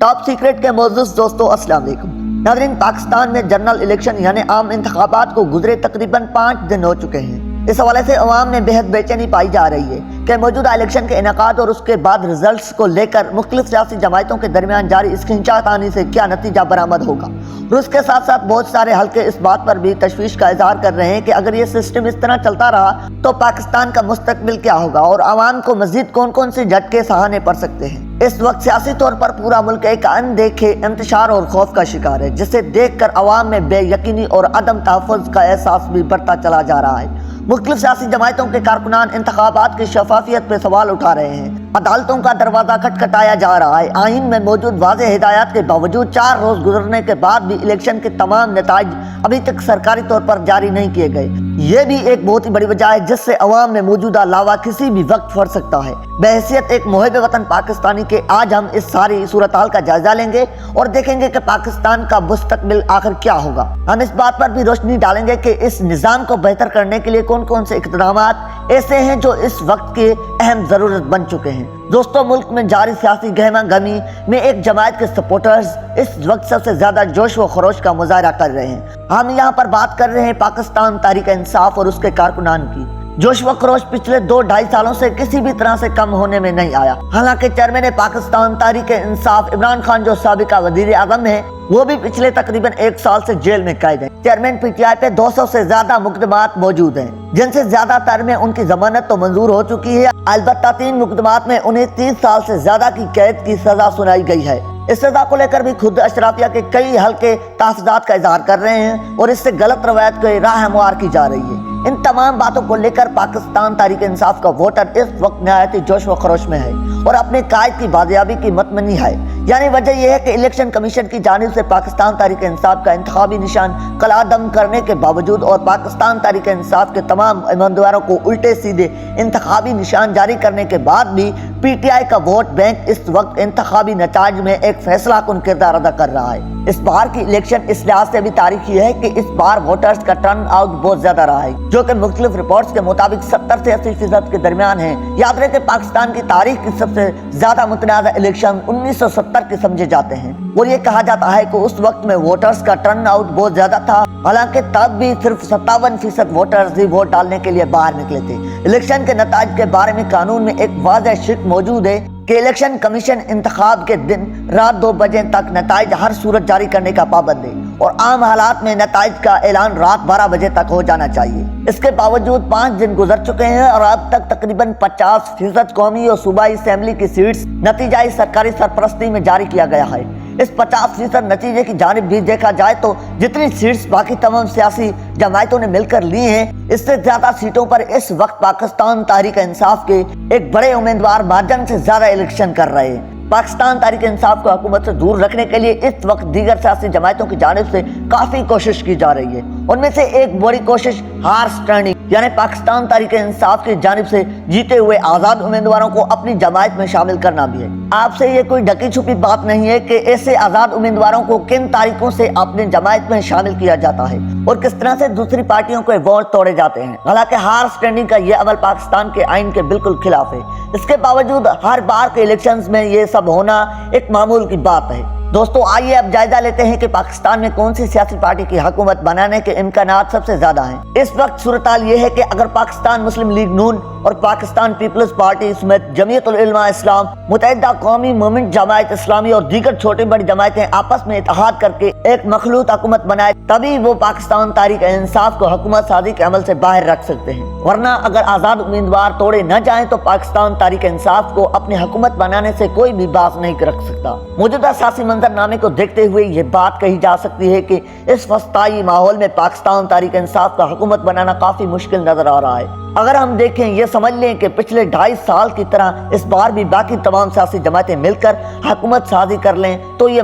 Top secret کے معزز دوستو السلام علیکم ناظرین، پاکستان میں جنرل الیکشن یعنی عام انتخابات کو گزرے تقریباً 5 دن ہو چکے ہیں۔ اس حوالے سے عوام میں بے حد بے چینی پائی جا رہی ہے کہ موجودہ الیکشن کے انعقاد اور اس کے بعد ریزلٹس کو لے کر مختلف سیاسی جماعتوں کے درمیان جاری اس کھینچا تانی سے کیا نتیجہ برآمد ہوگا، اور اس کے ساتھ ساتھ بہت سارے حلقے اس بات پر بھی تشویش کا اظہار کر رہے ہیں کہ اگر یہ سسٹم اس طرح چلتا رہا تو پاکستان کا مستقبل کیا ہوگا اور عوام کو مزید کون کون سے جھٹکے سہانے پڑ سکتے ہیں۔ اس وقت سیاسی طور پر پورا ملک ایک اندیکھے انتشار اور خوف کا شکار ہے، جسے دیکھ کر عوام میں بے یقینی اور عدم تحفظ کا احساس بھی بڑھتا چلا جا رہا ہے۔ مختلف سیاسی جماعتوں کے کارکنان انتخابات کی شفافیت پہ سوال اٹھا رہے ہیں، عدالتوں کا دروازہ کھٹکھٹایا جا رہا ہے۔ آئین میں موجود واضح ہدایات کے باوجود 4 روز گزرنے کے بعد بھی الیکشن کے تمام نتائج ابھی تک سرکاری طور پر جاری نہیں کیے گئے۔ یہ بھی ایک بہت ہی بڑی وجہ ہے جس سے عوام میں موجودہ لاوا کسی بھی وقت پھٹ سکتا ہے۔ بحیثیت ایک محب وطن پاکستانی کے آج ہم اس ساری صورتحال کا جائزہ لیں گے اور دیکھیں گے کہ پاکستان کا مستقبل آخر کیا ہوگا۔ ہم اس بات پر بھی روشنی ڈالیں گے کہ اس نظام کو بہتر کرنے کے لیے کون کون سے اقدامات ایسے ہیں جو اس وقت کی اہم ضرورت بن چکے ہیں۔ دوستو، ملک میں جاری سیاسی گہما گہمی میں ایک جماعت کے سپورٹرز اس وقت سب سے زیادہ جوش و خروش کا مظاہرہ کر رہے ہیں۔ ہم یہاں پر بات کر رہے ہیں پاکستان تحریک انصاف اور اس کے کارکنان کی۔ جوش و خروش پچھلے 2-2.5 سالوں سے کسی بھی طرح سے کم ہونے میں نہیں آیا۔ حالانکہ چیئرمین پاکستان تحریک انصاف عمران خان جو سابقہ وزیر اعظم ہیں، وہ بھی پچھلے تقریباً 1 سال سے جیل میں قید ہیں۔ چیئرمین پی ٹی آئی پہ 200 سے زیادہ مقدمات موجود ہیں، جن سے زیادہ تر میں ان کی ضمانت تو منظور ہو چکی ہے، البتہ 3 مقدمات میں انہیں 30 سال سے زیادہ کی قید کی سزا سنائی گئی ہے۔ اس سزا کو لے کر بھی خود اشرافیہ کے کئی حلقے تحفظات کا اظہار کر رہے ہیں اور اس سے غلط روایت کو راہ ہموار کی جا رہی ہے۔ ان تمام باتوں کو لے کر پاکستان تحریک انصاف کا ووٹر اس وقت نہایت جوش و خروش میں ہے اور اپنے قائد کی بازیابی کی مطمئنی ہے۔ یعنی وجہ یہ ہے کہ الیکشن کمیشن کی جانب سے پاکستان تحریک انصاف کا انتخابی نشان قلعدم کرنے کے باوجود اور پاکستان تحریک انصاف کے تمام امیدواروں کو الٹے سیدھے انتخابی نشان جاری کرنے کے بعد بھی پی ٹی آئی کا ووٹ بینک اس وقت انتخابی نتائج میں ایک فیصلہ کن کردار ادا کر رہا ہے۔ اس بار کی الیکشن اس لحاظ سے بھی تاریخی ہے کہ اس بار ووٹرز کا ٹرن آؤٹ بہت زیادہ رہا ہے، جو کہ مختلف رپورٹس کے مطابق 70 سے 80% کے درمیان ہیں۔ یاد رہے کہ پاکستان کی تاریخ کی سب سے زیادہ متنازع الیکشن 1970 کے سمجھے جاتے ہیں اور یہ کہا جاتا ہے کہ اس وقت میں ووٹرز کا ٹرن آؤٹ بہت زیادہ تھا، حالانکہ تب بھی صرف 57% ووٹرز ہی ووٹ ڈالنے کے لیے باہر نکلے تھے۔ الیکشن کے نتائج کے بارے میں قانون میں ایک واضح شرط موجود ہے کہ الیکشن کمیشن انتخاب کے دن رات 2 بجے تک نتائج ہر صورت جاری کرنے کا پابند ہے اور عام حالات میں نتائج کا اعلان رات 12 بجے تک ہو جانا چاہیے۔ اس کے باوجود 5 دن گزر چکے ہیں اور اب تک تقریباً 50% قومی اور صوبائی اسمبلی کی سیٹس نتیجہ سرکاری سرپرستی میں جاری کیا گیا ہے۔ اس 50% نتیجے کی جانب بھی دیکھا جائے تو جتنی سیٹس باقی تمام سیاسی جماعتوں نے مل کر لی ہیں، اس سے زیادہ سیٹوں پر اس وقت پاکستان تحریک انصاف کے ایک بڑے امیدوار مارجن سے زیادہ الیکشن کر رہے ہیں۔ پاکستان تحریک انصاف کو حکومت سے دور رکھنے کے لیے اس وقت دیگر سیاسی جماعتوں کی جانب سے کافی کوشش کی جا رہی ہے۔ ان میں سے ایک بڑی کوشش ہارس ٹریننگ یعنی پاکستان تحریک انصاف کی جانب سے جیتے ہوئے آزاد امیدواروں کو اپنی جماعت میں شامل کرنا بھی ہے۔ آپ سے یہ کوئی ڈھکی چھپی بات نہیں ہے کہ ایسے آزاد امیدواروں کو کن طریقوں سے اپنی جماعت میں شامل کیا جاتا ہے اور کس طرح سے دوسری پارٹیوں کے ووٹ توڑے جاتے ہیں۔ حالانکہ ہارس ٹریننگ کا یہ عمل پاکستان کے آئین کے بالکل خلاف ہے، اس کے باوجود ہر بار کے الیکشنز میں یہ سب ہونا ایک معمول کی بات ہے۔ دوستو، آئیے اب جائزہ لیتے ہیں کہ پاکستان میں کون سی سیاسی پارٹی کی حکومت بنانے کے امکانات سب سے زیادہ ہیں۔ اس وقت صورتحال یہ ہے کہ اگر پاکستان مسلم لیگ نون اور پاکستان پیپلز پارٹی سمیت جمعیت العلماء اسلام، متحدہ قومی مومنٹ جماعت اسلامی اور دیگر چھوٹی بڑی جماعتیں آپس میں اتحاد کر کے ایک مخلوط حکومت بنائے، تبھی وہ پاکستان تحریک انصاف کو حکومت سازی کے عمل سے باہر رکھ سکتے ہیں، ورنہ اگر آزاد امیدوار توڑے نہ جائیں تو پاکستان تحریک انصاف کو اپنی حکومت بنانے سے کوئی بھی باز نہیں رکھ سکتا۔ موجودہ سیاسی منظر نامے کو دیکھتے ہوئے یہ بات کہی جا سکتی ہے کہ اس وسطائی ماحول میں پاکستان تحریک انصاف کا حکومت بنانا کافی مشکل نظر آ رہا ہے۔ اگر ہم دیکھیں، یہ سمجھ لیں کہ پچھلے 2.5 سال کی طرح اس بار بھی باقی تمام سیاسی جماعتیں مل کر حکومت سازی کر لیں تو یہ